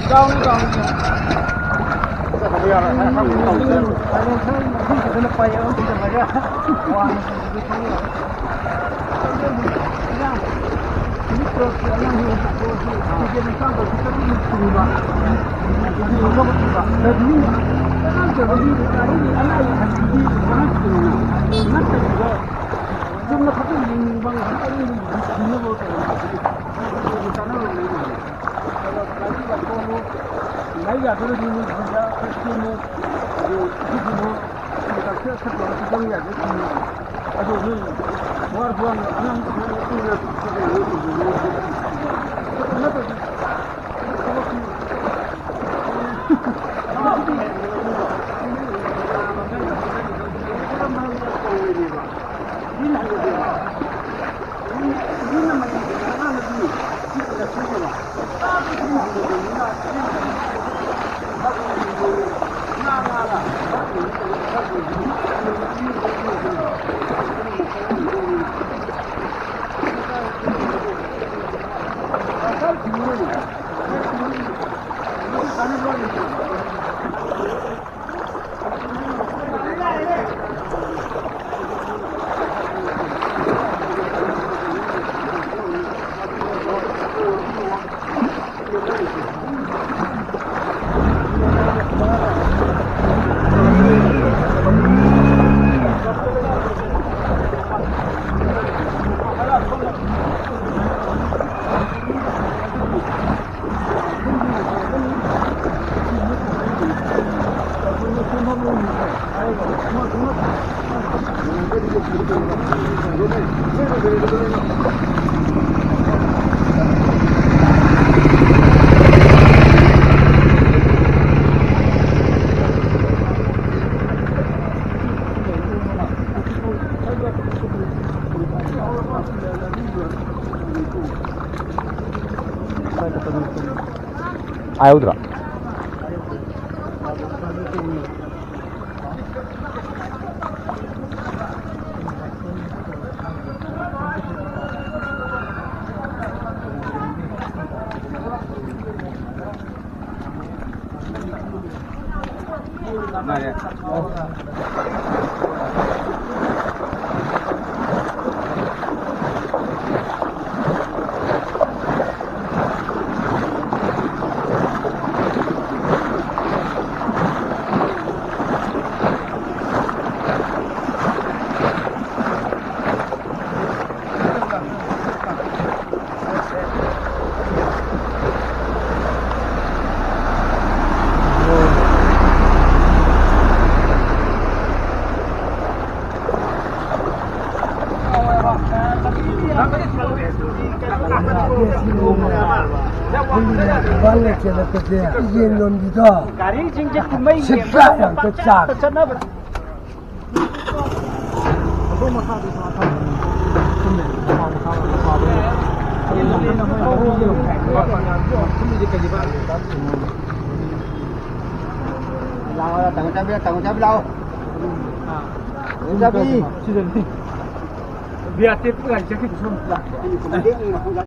高高的。这可不要了，还高的。反正车你可能摆要怎么着？哇，这个车了。这样，你说这样你说是这边上头是这里出吧？就是有这么出吧？那你那这个你那也很低，那出呢？那这个。좀 더 가끔 있는 방을 한 번에 있는 거 나이가 들어지는 진짜 특히 뭐 아주 좋아하는 А утро. 이놈이다. 가리 진짜 그만 식사야 그 짜. tanggung jawab lau. Tanggung jawab. Biar tip kan jadi